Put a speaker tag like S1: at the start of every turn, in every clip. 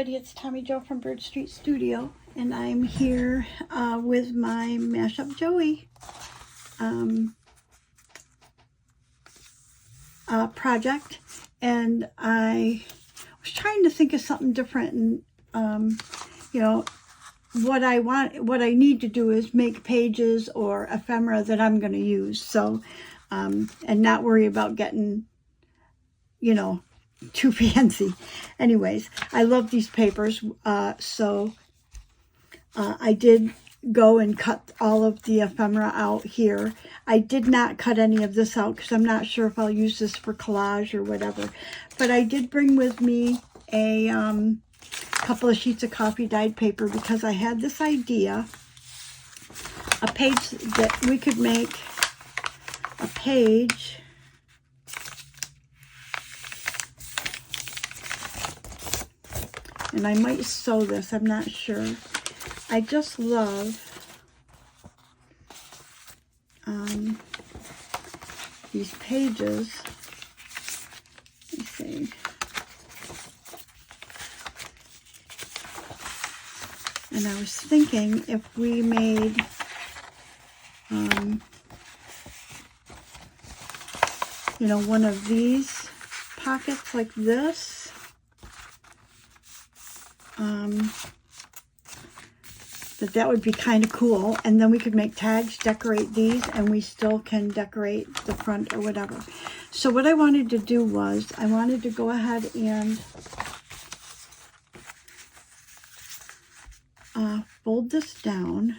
S1: everybody, it's Tommy Jo from Bird Street Studio, and I'm here with my Mashup Joey project, and I was trying to think of something different, and you know, what I need to do is make pages or ephemera that I'm going to use, so and not worry about getting, you know, too fancy. Anyways, I love these papers, so I did go and cut all of the ephemera out here. I did not cut any of this out because I'm not sure if I'll use this for collage or whatever, but I did bring with me a couple of sheets of coffee dyed paper because I had this idea, a page that we could make a page and I might sew this, I'm not sure. I just love these pages. Let me see. And I was thinking if we made you know, one of these pockets like this, that would be kind of cool, and then we could make tags, decorate these, and we still can decorate the front or whatever. So what I wanted to do was I wanted to go ahead and fold this down,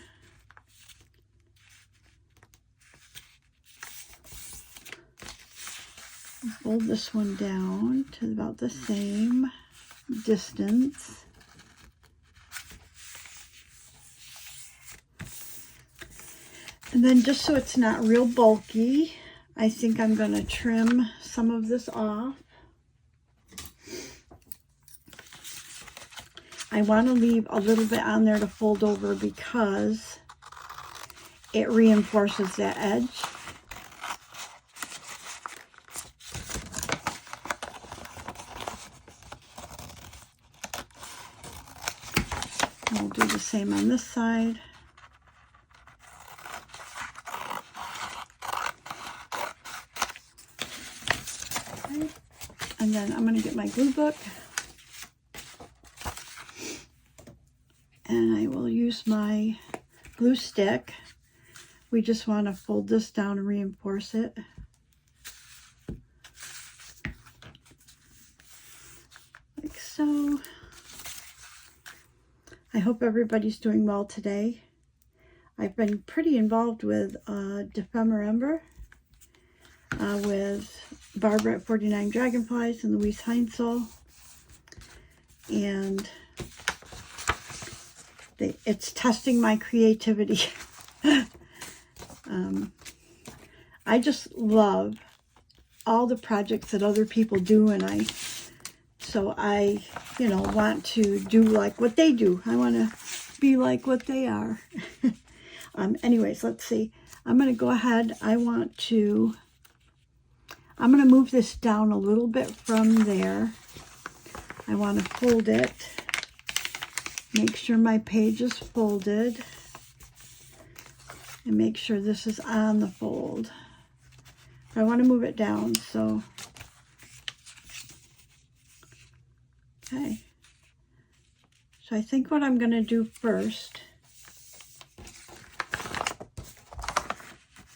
S1: fold this one down to about the same distance. And then just so it's not real bulky, I think I'm going to trim some of this off. I want to leave a little bit on there to fold over because it reinforces that edge. We'll do the same on this side. Okay. And then I'm going to get my glue book. And I will use my glue stick. We just want to fold this down and reinforce it. Like so. I hope everybody's doing well today. I've been pretty involved with Defember with Barbara at 49 Dragonflies and Louise Heinzel. And it's testing my creativity. I just love all the projects that other people do, and so I, you know, want to do like what they do. I want to be like what they are. Anyways, let's see. I'm going to go ahead. I'm going to move this down a little bit from there. I want to fold it. Make sure my page is folded. And make sure this is on the fold. I want to move it down, so. Okay. So I think what I'm going to do first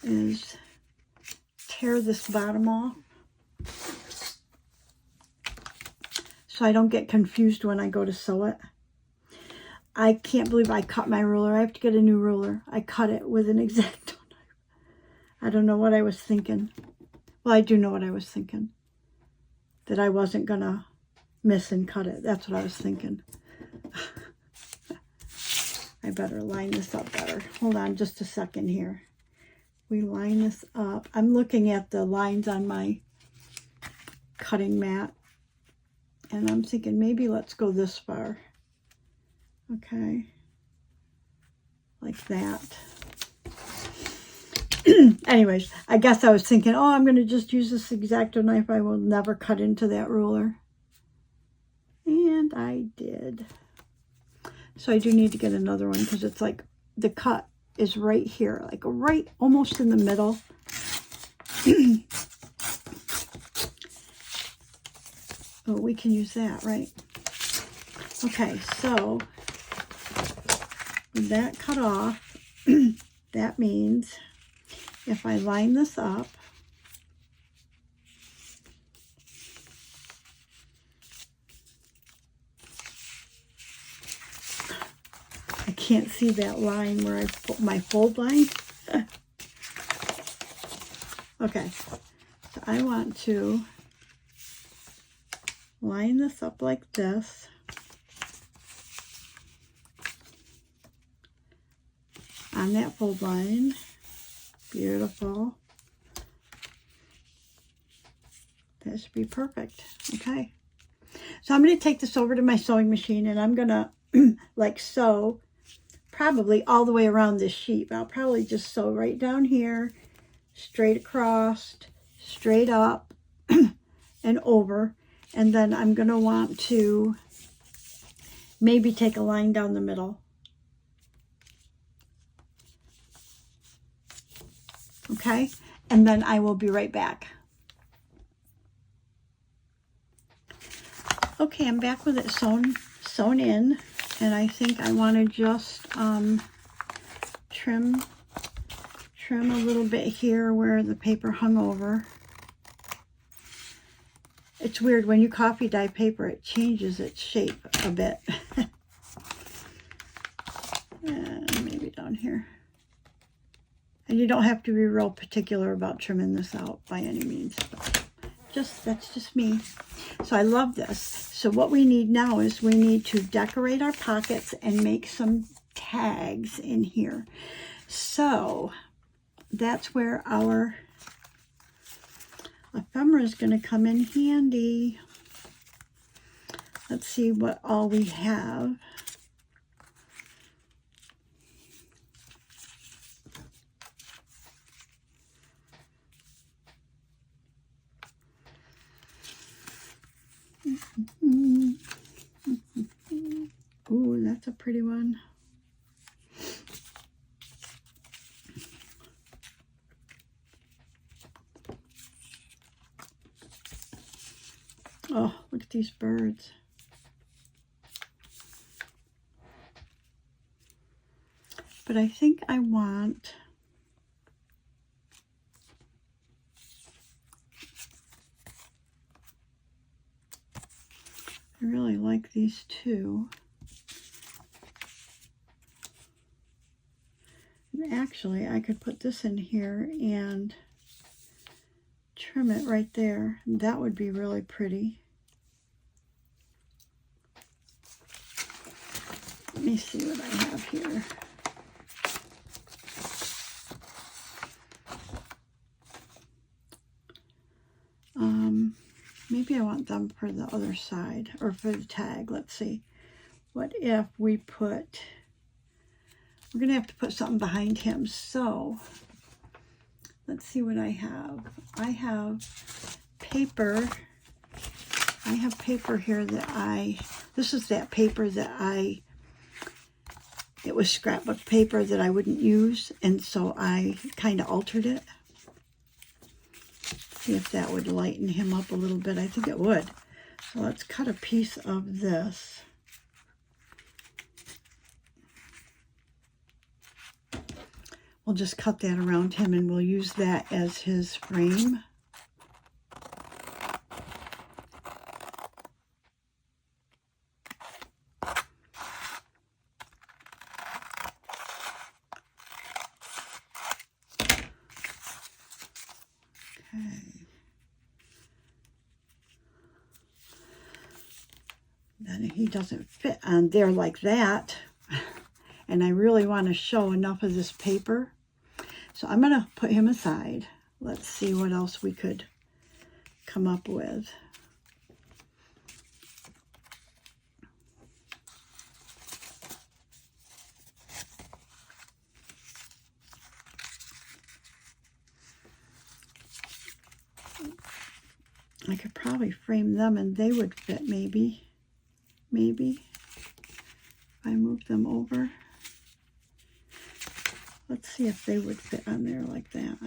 S1: is tear this bottom off so I don't get confused when I go to sew it. I can't believe I cut my ruler. I have to get a new ruler. I cut it with an X-Acto knife. I don't know what I was thinking. Well, I do know what I was thinking. That I wasn't going to miss and cut it. That's what I was thinking. I better line this up better. Hold on just a second here. We line this up. I'm looking at the lines on my cutting mat. And I'm thinking maybe let's go this far. Okay, like that. Anyways, I guess I was thinking, oh, I'm going to just use this X-Acto knife. I will never cut into that ruler. And I did. So I do need to get another one because it's like the cut is right here, like right almost in the middle. Oh, we can use that, right? Okay, so with that cut off, that means if I line this up, I can't see that line where I put my fold line. Okay, so I want to line this up like this. On that fold line. Beautiful. That should be perfect. Okay. So I'm going to take this over to my sewing machine and I'm going to like sew probably all the way around this sheet. I'll probably just sew right down here, straight across, straight up, and over. And then I'm going to want to maybe take a line down the middle. Okay, and then I will be right back. Okay, I'm back with it sewn in, and I think I want to just trim a little bit here where the paper hung over. It's weird when you copy dye paper, it changes its shape a bit. And maybe down here. And you don't have to be real particular about trimming this out by any means. That's just me. So I love this. So what we need now is we need to decorate our pockets and make some tags in here. So that's where our ephemera is going to come in handy. Let's see what all we have. Ooh, that's a pretty one. Oh, look at these birds. But I think I want I really like these two. And actually, I could put this in here and trim it right there. That would be really pretty. Let me see what I have here. Maybe I want them for the other side, or for the tag. Let's see. What if we put, we're going to have to put something behind him. So, let's see what I have. I have paper. I have paper here that this is that paper that it was scrapbook paper that I wouldn't use, and so I kind of altered it. See if that would lighten him up a little bit. I think it would. So let's cut a piece of this. We'll just cut that around him and we'll use that as his frame. Then he doesn't fit on there like that. And I really want to show enough of this paper. So I'm going to put him aside. Let's see what else we could come up with. I could probably frame them and they would fit maybe maybe. If I move them over. Let's see if they would fit on there like that.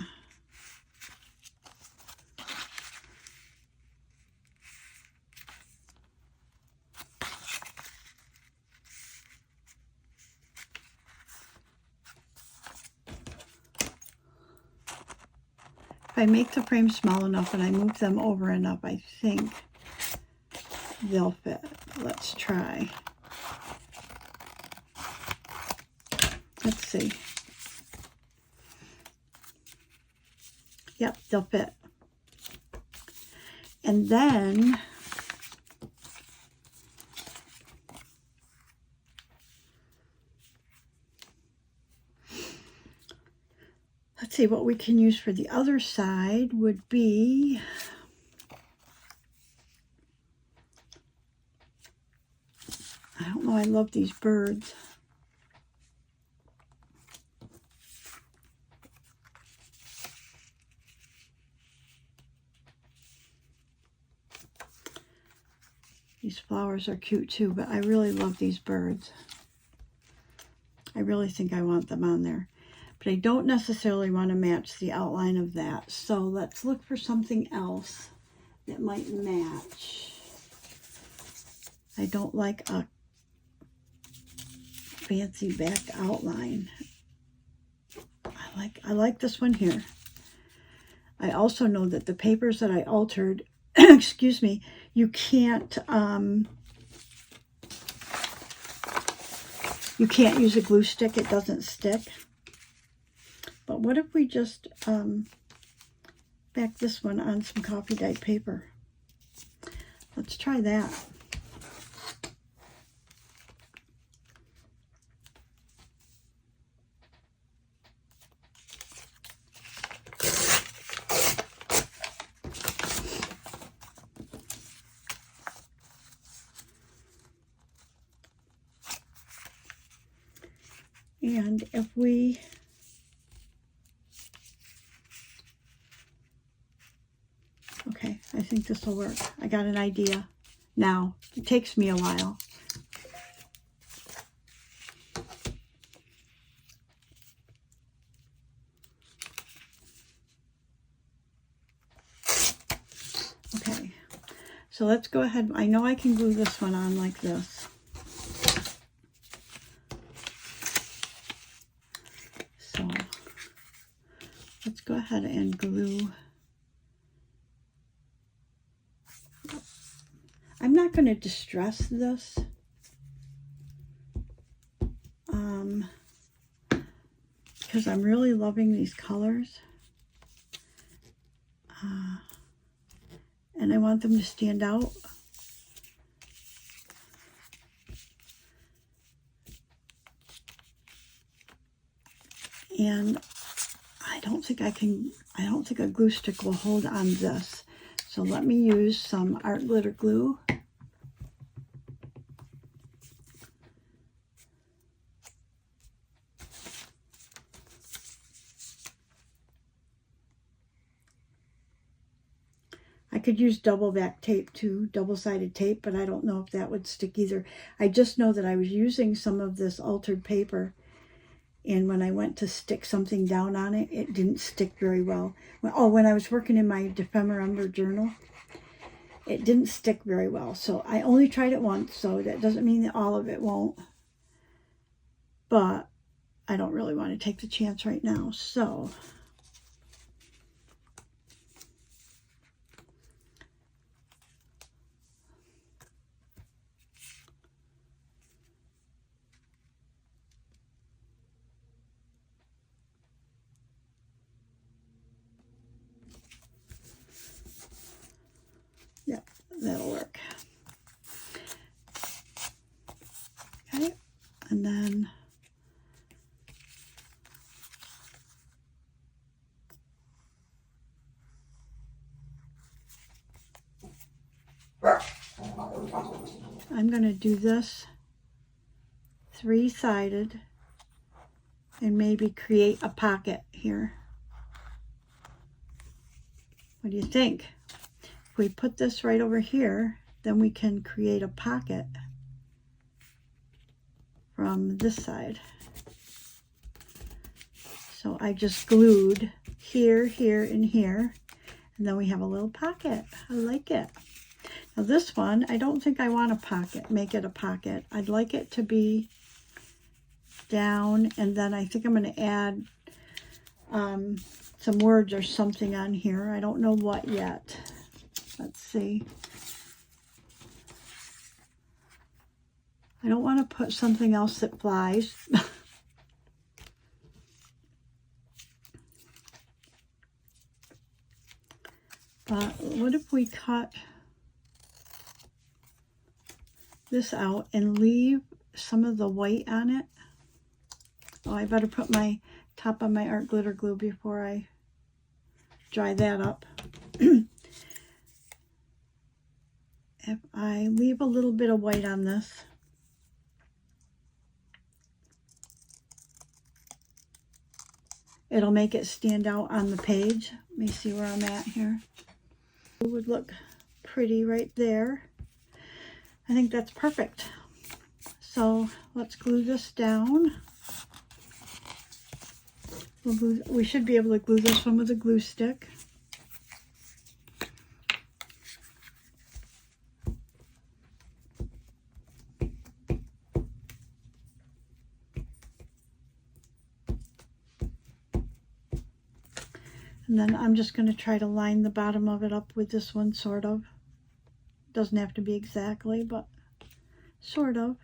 S1: If I make the frame small enough and I move them over enough, I think they'll fit. Let's try. Let's see. Yep, they'll fit. And then let's see, what we can use for the other side would be I don't know, I love these birds. These flowers are cute too, but I really love these birds. I really think I want them on there. But I don't necessarily want to match the outline of that. So let's look for something else that might match. I don't like a fancy back outline. I like this one here. I also know that the papers that I altered, excuse me, you can't use a glue stick. It doesn't stick. But what if we just back this one on some coffee dyed paper? Let's try that. And if we okay, I think this will work. I got an idea now. It takes me a while. Okay, so let's go ahead. I know I can glue this one on like this. So let's go ahead and glue. I'm not going to distress this because I'm really loving these colors and I want them to stand out. And I don't think a glue stick will hold on this. So let me use some art glitter glue. I could use double back tape too, double-sided tape, but I don't know if that would stick either. I just know that I was using some of this altered paper, and when I went to stick something down on it, it didn't stick very well. When I was working in my Ephemerimber journal, it didn't stick very well. So I only tried it once, so that doesn't mean that all of it won't. But I don't really want to take the chance right now, so yeah, that'll work. Okay, and then I'm going to do this three-sided and maybe create a pocket here. What do you think? If we put this right over here, then we can create a pocket. from this side. So I just glued here, here, and here. And then we have a little pocket. I like it. Now this one, I don't think I want a pocket, make it a pocket. I'd like it to be down, and then I think I'm going to add some words or something on here. I don't know what yet. Let's see. I don't want to put something else that flies. But what if we cut this out and leave some of the white on it? Oh, I better put my top on my art glitter glue before I dry that up. If I leave a little bit of white on this, it'll make it stand out on the page. Let me see where I'm at here. It would look pretty right there. I think that's perfect. So let's glue this down. We should be able to glue this one with a glue stick. And then I'm just going to try to line the bottom of it up with this one, sort of. Doesn't have to be exactly, but sort of.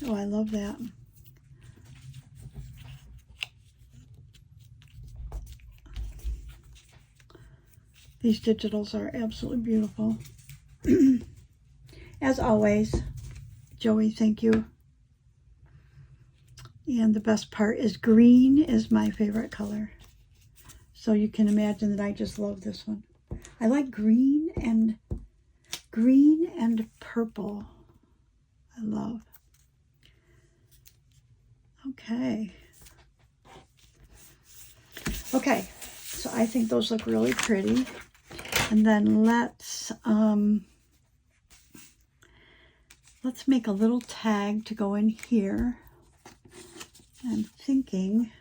S1: Oh, I love that. These digitals are absolutely beautiful. As always, Joey, thank you. And the best part is green is my favorite color. So you can imagine that I just love this one. I like green and purple. I love. Okay. Okay, so I think those look really pretty. And then let's make a little tag to go in here. I'm thinking,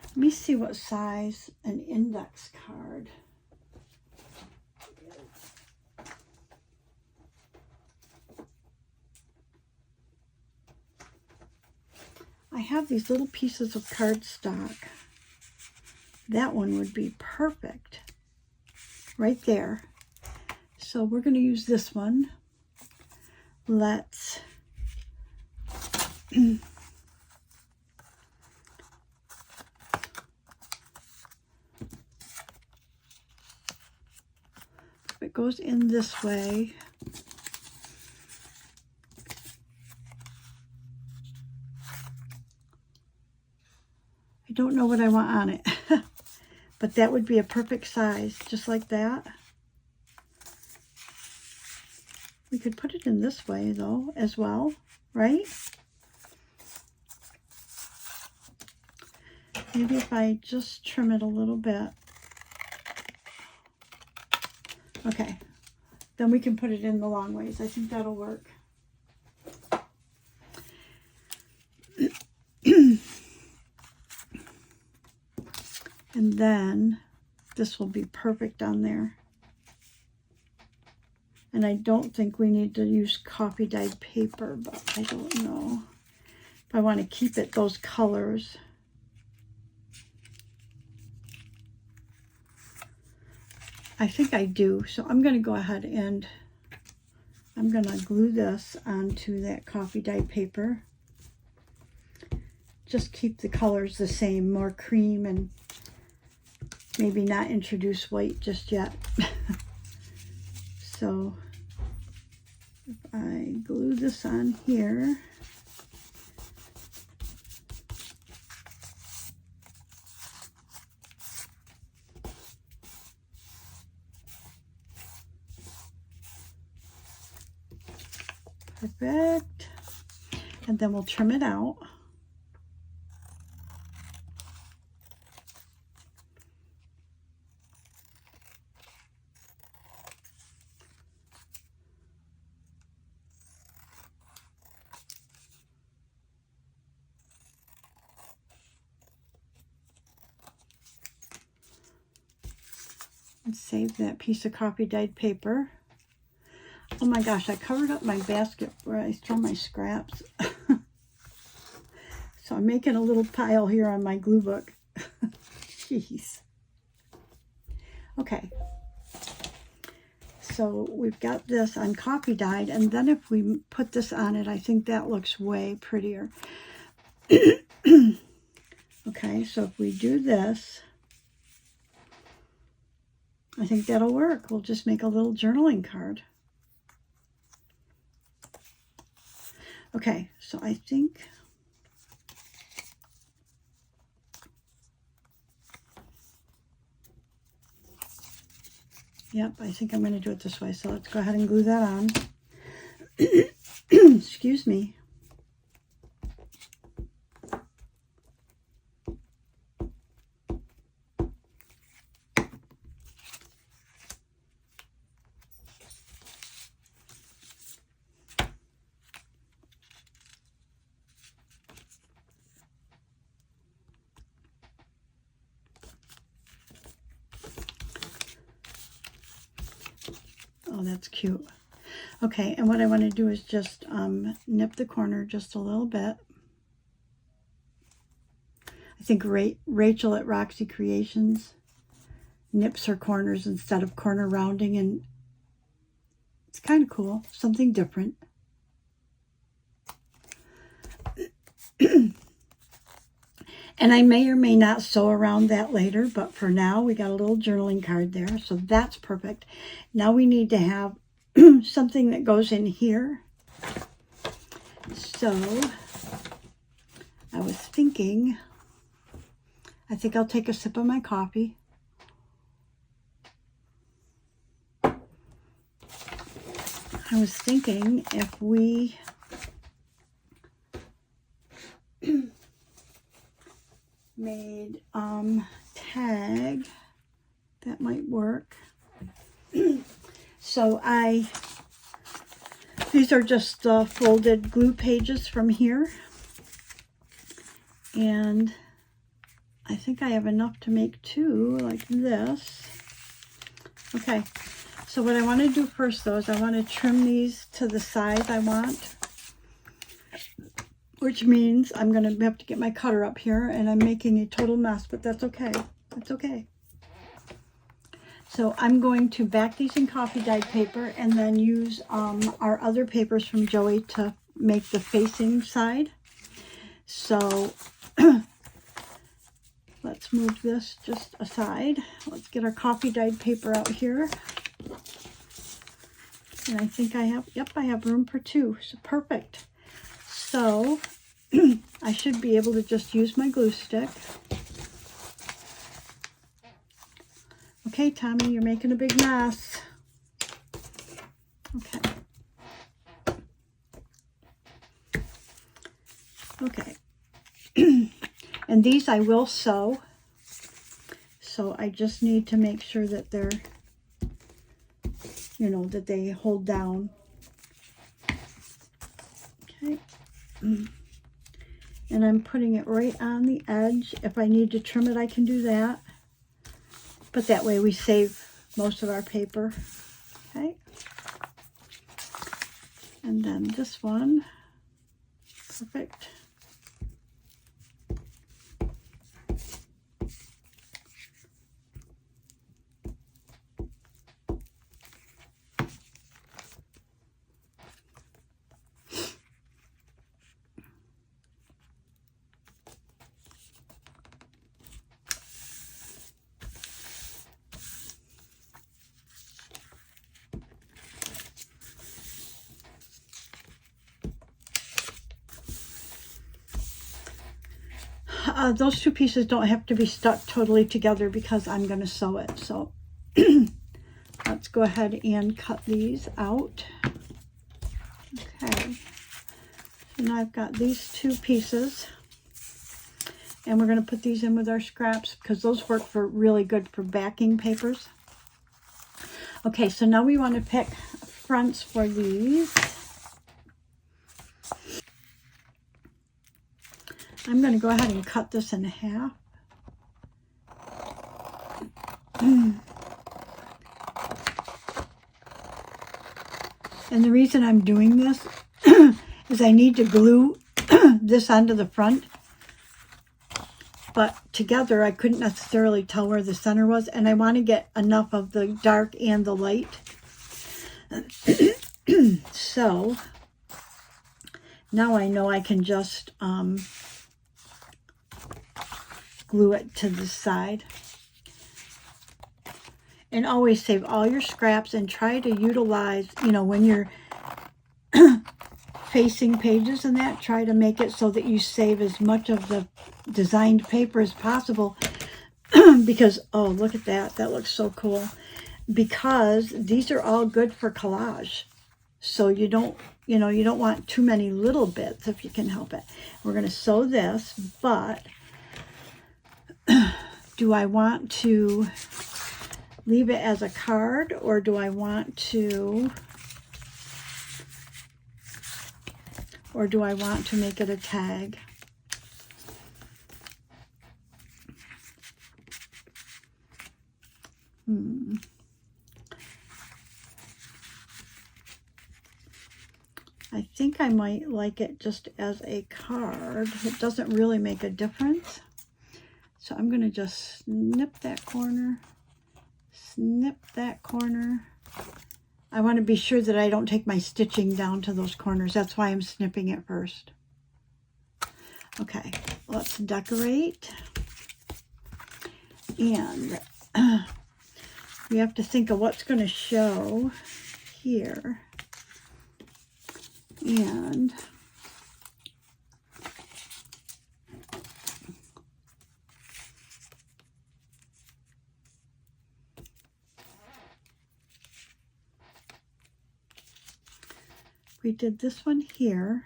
S1: let me see what size an index card is. I have these little pieces of cardstock. That one would be perfect right there. So we're going to use this one. Let's if it goes in this way, I don't know what I want on it, but that would be a perfect size, just like that. We could put it in this way though, as well, right? Maybe if I just trim it a little bit. Okay, then we can put it in the long ways. I think that'll work. And then this will be perfect on there. And I don't think we need to use coffee dyed paper, but I don't know if I want to keep it those colors. I think I do, so I'm going to go ahead and I'm going to glue this onto that coffee dyed paper. Just keep the colors the same, more cream, and maybe not introduce white just yet. So if I glue this on here, perfect, and then we'll trim it out. Let's save that piece of coffee dyed paper. Oh my gosh, I covered up my basket where I throw my scraps. So I'm making a little pile here on my glue book. Jeez. Okay. So we've got this on coffee dyed, and then if we put this on it, I think that looks way prettier. Okay, so if we do this, I think that'll work. We'll just make a little journaling card. Okay, so I think yep, I think I'm going to do it this way. So let's go ahead and glue that on. Excuse me. Oh, that's cute. Okay, and what I want to do is just nip the corner just a little bit. I think Rachel at Roxy Creations nips her corners instead of corner rounding, and it's kind of cool, something different. And I may or may not sew around that later, but for now we got a little journaling card there, so that's perfect. Now we need to have something that goes in here. So I was thinking, I think I'll take a sip of my coffee. I was thinking if we made tag, that might work. So these are just folded glue pages from here, and I think I have enough to make two like this. Okay, so what I want to do first though is I want to trim these to the size I want, which means I'm going to have to get my cutter up here, and I'm making a total mess, but that's okay. That's okay. So I'm going to back these in coffee dyed paper and then use our other papers from Joey to make the facing side. So let's move this just aside. Let's get our coffee dyed paper out here. And I think I have, yep, I have room for two. So perfect. So I should be able to just use my glue stick. Okay, Tommy, you're making a big mess. Okay. Okay. And these I will sew. So I just need to make sure that they're, you know, that they hold down. Okay. And I'm putting it right on the edge. If I need to trim it, I can do that. But that way we save most of our paper. Okay. And then this one. Perfect. Those two pieces don't have to be stuck totally together because I'm going to sew it. So let's go ahead and cut these out. Okay. So now I've got these two pieces. And we're going to put these in with our scraps because those work for really good for backing papers. Okay, so now we want to pick fronts for these. I'm going to go ahead and cut this in half. And the reason I'm doing this is I need to glue this onto the front. But together I couldn't necessarily tell where the center was. And I want to get enough of the dark and the light. So now I know I can just glue it to the side. And always save all your scraps and try to utilize, you know, when you're facing pages and that, try to make it so that you save as much of the designed paper as possible. Because, oh, look at that. That looks so cool. Because these are all good for collage. So you don't, you know, you don't want too many little bits if you can help it. We're going to sew this, but do I want to leave it as a card, or do I want to, make it a tag? I think I might like it just as a card. It doesn't really make a difference. So I'm going to just snip that corner, snip that corner. I want to be sure that I don't take my stitching down to those corners. That's why I'm snipping it first. Okay, let's decorate. And we have to think of what's going to show here. And we did this one here,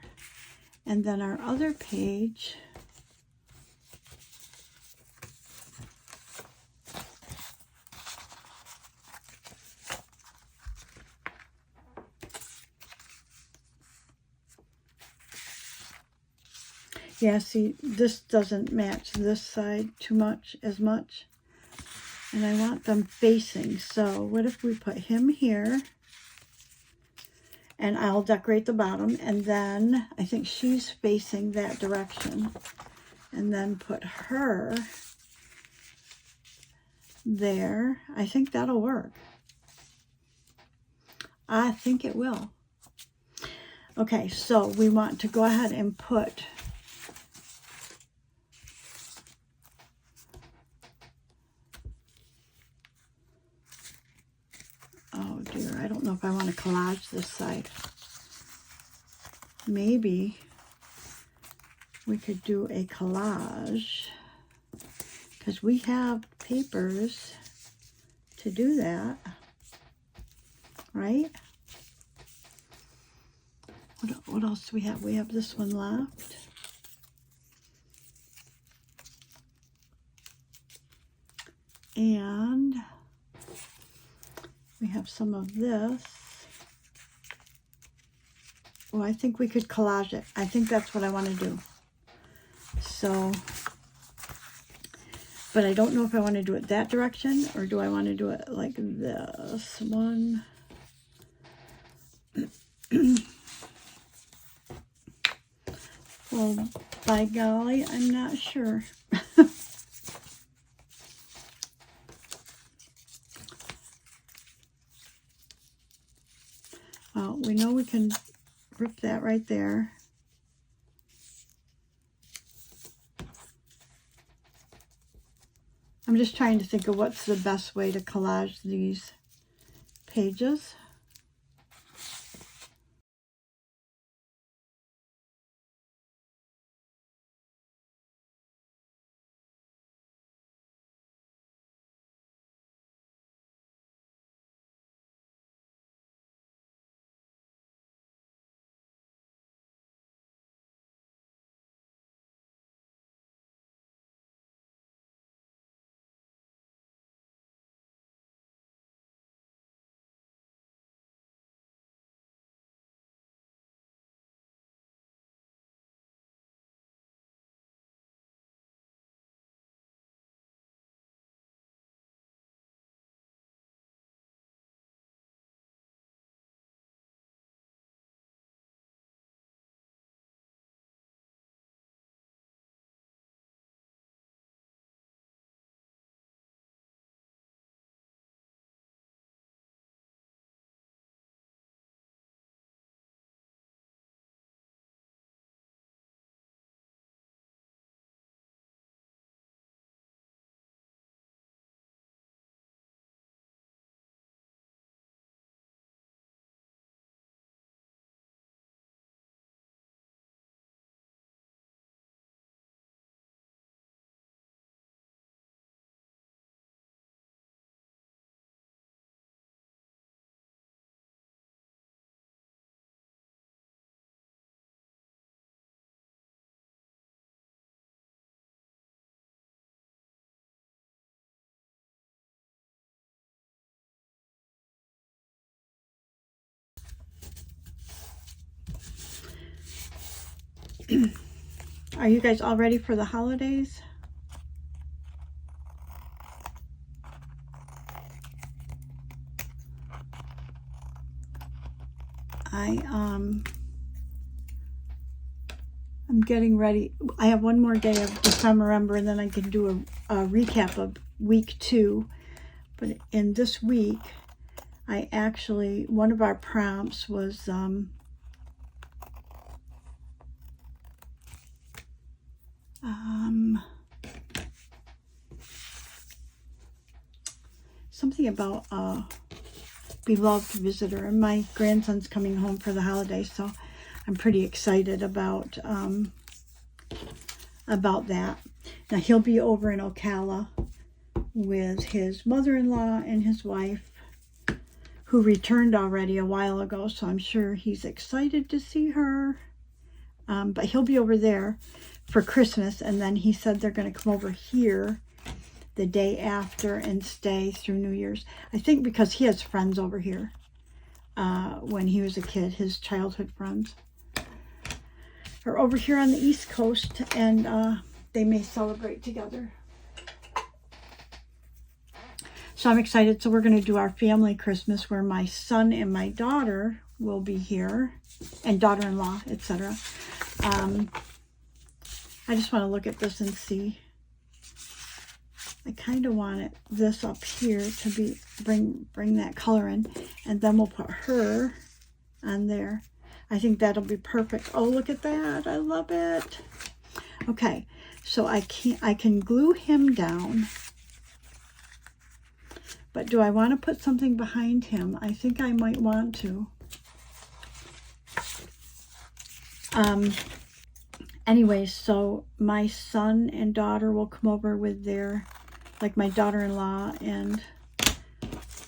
S1: and then our other page, yeah, see, this doesn't match this side as much, and I want them facing. So what if we put him here, and I'll decorate the bottom, and then I think she's facing that direction, and then put her there. I think that'll work. I think it will. Okay, so we want to go ahead and put oh dear, I don't know if I want to collage this side. Maybe we could do a collage, because we have papers to do that, right? What else do we have? We have this one left. And we have some of this. Oh, I think we could collage it. I think that's what I want to do. So, but I don't know if I want to do it that direction, or do I want to do it like this one? Well, by golly, I'm not sure. Well, we know we can rip that right there. I'm just trying to think of what's the best way to collage these pages. Are you guys all ready for the holidays? I'm getting ready. I have one more day of December, and then I can do a recap of week 2. But in this week, I actually, one of our prompts was something about a beloved visitor, and my grandson's coming home for the holidays, so I'm pretty excited about that. Now he'll be over in Ocala with his mother-in-law and his wife, who returned already a while ago, so I'm sure he's excited to see her. But he'll be over there for Christmas, and then he said they're going to come over here the day after and stay through New Year's. I think because he has friends over here when he was a kid, his childhood friends are over here on the East Coast, and they may celebrate together. So I'm excited. So we're going to do our family Christmas where my son and my daughter will be here, and daughter-in-law, etc. I just want to look at this and see. I kind of want this up here to be bring that color in, and then we'll put her on there. I think that'll be perfect. Oh, look at that. I love it. Okay, so I can glue him down. But do I want to put something behind him? I think I might want to. Anyway, so my son and daughter will come over with their, like my daughter-in-law and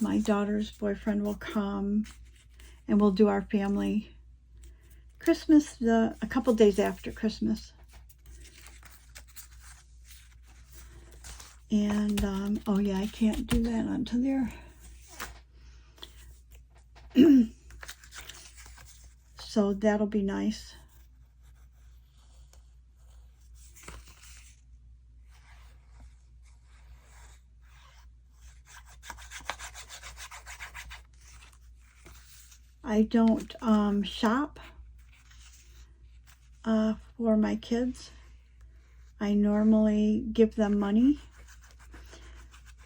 S1: my daughter's boyfriend will come, and we'll do our family Christmas a couple days after Christmas. And oh yeah, I can't do that onto there. So that'll be nice. I don't shop for my kids. I normally give them money.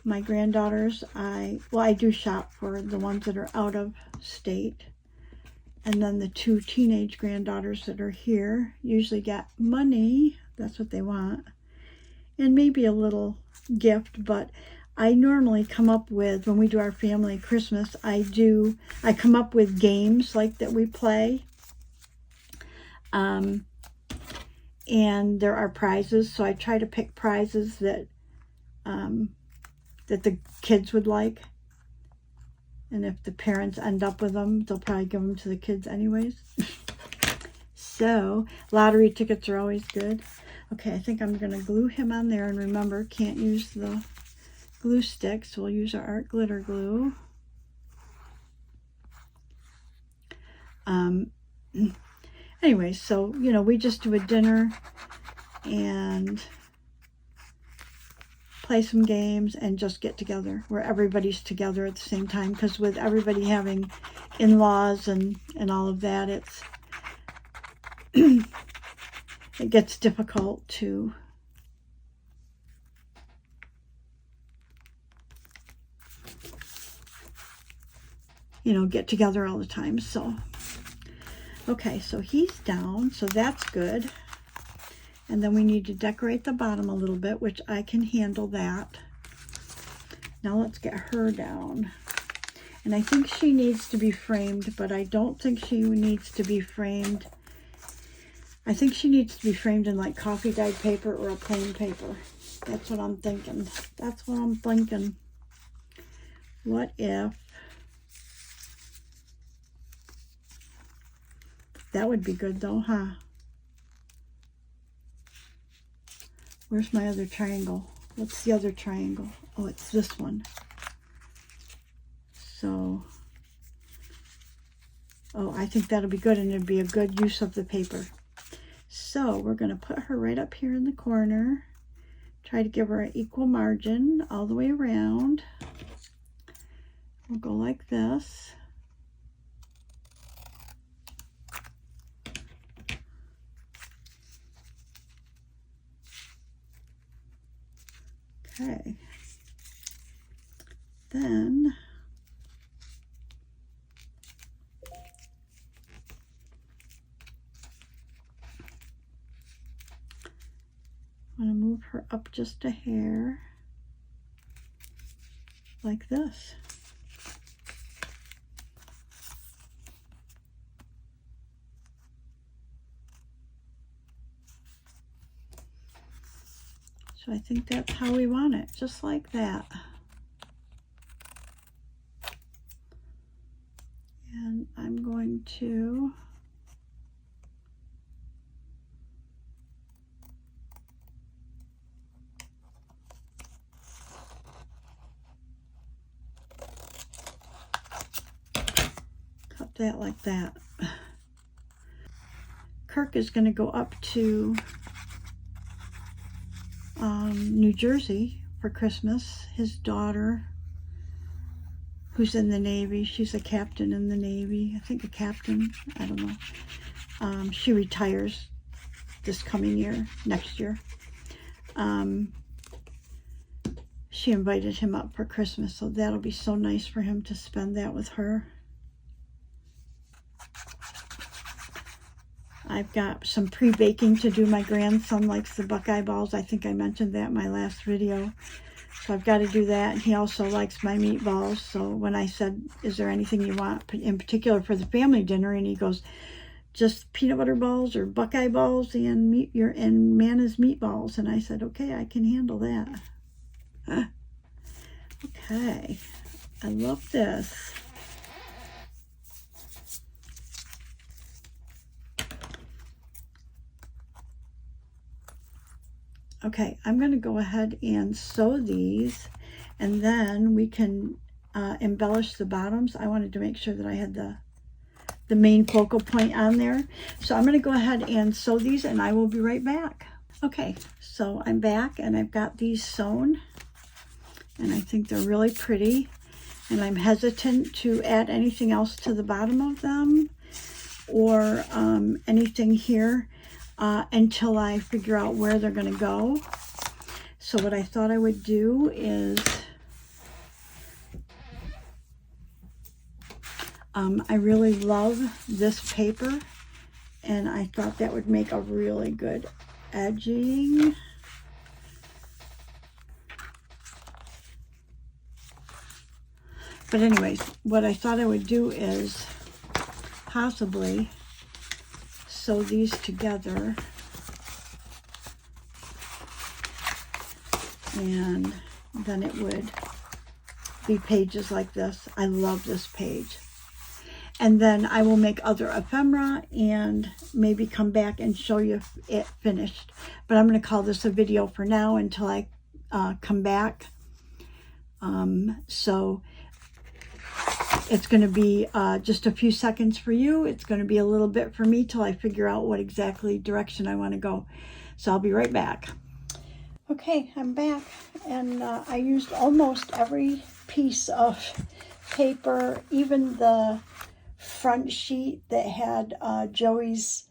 S1: My granddaughters, I do shop for the ones that are out of state. And then the 2 teenage granddaughters that are here usually get money. That's what they want. And maybe a little gift, but I normally come up with, when we do our family Christmas, I come up with games like that we play. And there are prizes, so I try to pick prizes that that the kids would like. And if the parents end up with them, they'll probably give them to the kids anyways. So, lottery tickets are always good. Okay, I think I'm going to glue him on there. And remember, can't use the glue stick, so we'll use our art glitter glue. Anyway, so, you know, we just do a dinner and play some games and just get together where everybody's together at the same time, because with everybody having in-laws and all of that, it gets difficult to get together all the time. So okay, so he's down, so that's good. And then we need to decorate the bottom a little bit, which I can handle that. Now let's get her down. And I think she needs to be framed, but I don't think she needs to be framed. I think she needs to be framed in like coffee dyed paper or a plain paper. That's what I'm thinking. That's what I'm thinking. What if... That would be good though, huh? Where's my other triangle? What's the other triangle? Oh, it's this one. So, oh, I think that'll be good, and it'd be a good use of the paper. So we're going to put her right up here in the corner. Try to give her an equal margin all the way around. We'll go like this. Okay. Then I'm going to move her up just a hair like this. So I think that's how we want it, just like that. And I'm going to cut that like that. Kirk is going to go up to New Jersey for Christmas. His daughter, who's in the Navy, she's a captain in the Navy, I think a captain, I don't know. She retires this coming year, next year. She invited him up for Christmas, so that'll be so nice for him to spend that with her. I've got some pre-baking to do. My grandson likes the Buckeye balls. I think I mentioned that in my last video. So I've got to do that. And he also likes my meatballs. So when I said, is there anything you want in particular for the family dinner? And he goes, just peanut butter balls or Buckeye balls and Manna's meatballs. And I said, okay, I can handle that. Okay. I love this. Okay, I'm going to go ahead and sew these, and then we can embellish the bottoms. I wanted to make sure that I had the main focal point on there. So I'm going to go ahead and sew these, and I will be right back. Okay, so I'm back, and I've got these sewn, and I think they're really pretty. And I'm hesitant to add anything else to the bottom of them or anything here. Until I figure out where they're going to go. So what I thought I would do is I really love this paper, and I thought that would make a really good edging. But anyways, what I thought I would do is possibly sew these together, and then it would be pages like this. I love this page. And then I will make other ephemera and maybe come back and show you it finished. But I'm going to call this a video for now until I come back. So it's going to be just a few seconds for you. It's going to be a little bit for me till I figure out what exactly direction I want to go. So I'll be right back. Okay, I'm back, and I used almost every piece of paper, even the front sheet that had Joey's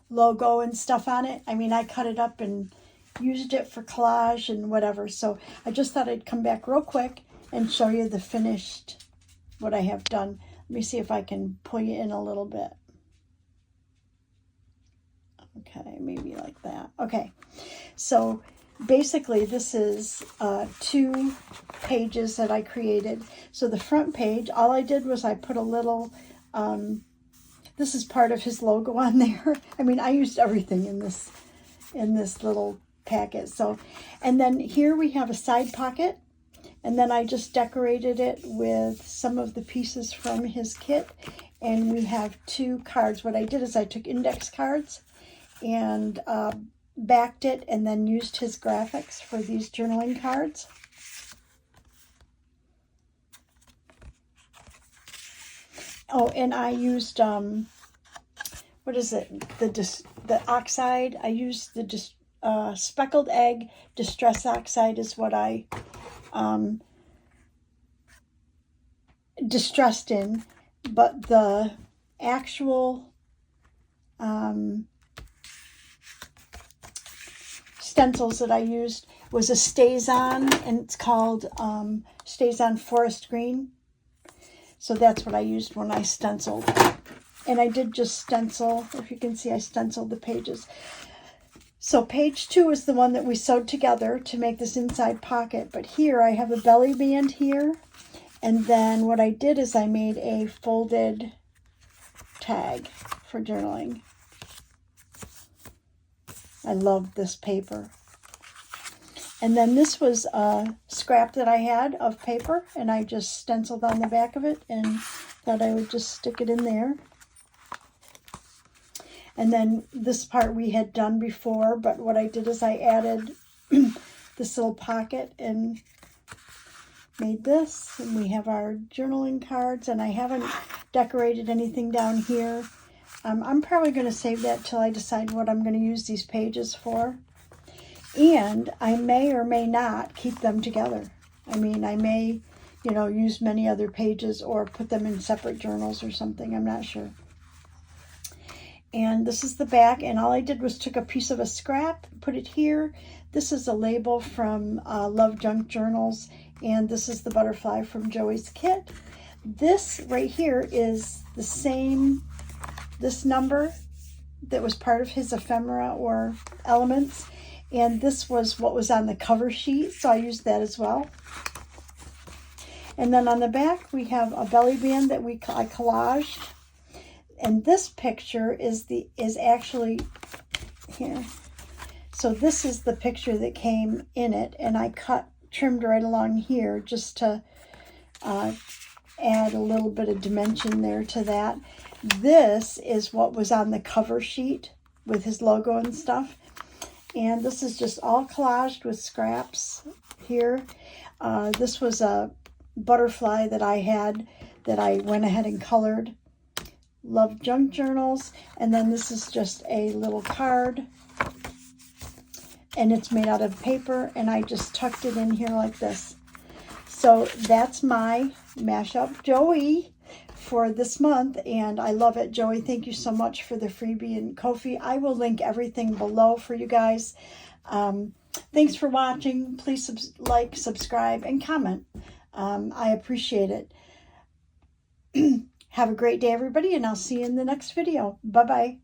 S1: logo and stuff on it. I mean, I cut it up and used it for collage and whatever. So I just thought I'd come back real quick and show you the finished, what I have done. Let me see if I can pull you in a little bit. Okay, maybe like that. Okay, so basically this is 2 pages that I created. So the front page, all I did was I put a little, this is part of his logo on there. I mean, I used everything in this little packet. So, and then here we have a side pocket. And then I just decorated it with some of the pieces from his kit. And we have 2 cards. What I did is I took index cards and backed it and then used his graphics for these journaling cards. Oh, and I used what is it? The oxide. I used the speckled egg distress oxide is what I distressed in, but the actual stencils that I used was a StazOn, and it's called StazOn Forest Green. So that's what I used when I stenciled. And I did just stencil. If you can see, I stenciled the pages. So page 2 is the one that we sewed together to make this inside pocket. But here I have a belly band here. And then what I did is I made a folded tag for journaling. I love this paper. And then this was a scrap that I had of paper, and I just stenciled on the back of it and thought I would just stick it in there. And then this part we had done before, but what I did is I added this little pocket and made this. And we have our journaling cards, and I haven't decorated anything down here. I'm probably going to save that till I decide what I'm going to use these pages for. And I may or may not keep them together. I mean, I may, use many other pages or put them in separate journals or something. I'm not sure. And this is the back, and all I did was took a piece of a scrap, put it here. This is a label from Love Junk Journals, and this is the butterfly from Joey's kit. This right here is the same, this number that was part of his ephemera or elements. And this was what was on the cover sheet, so I used that as well. And then on the back, we have a belly band that I collaged. And this picture is actually here. So this is the picture that came in it, and I trimmed right along here just to add a little bit of dimension there to that. This is what was on the cover sheet with his logo and stuff. And this is just all collaged with scraps here. This was a butterfly that I had that I went ahead and colored. Love Junk Journals. And then this is just a little card. And it's made out of paper. And I just tucked it in here like this. So that's my Mashup Joey for this month, and I love it. Joey, thank you so much for the freebie and Ko-fi. I will link everything below for you guys. Thanks for watching. Please like, subscribe, and comment. I appreciate it. Have a great day, everybody, and I'll see you in the next video. Bye-bye.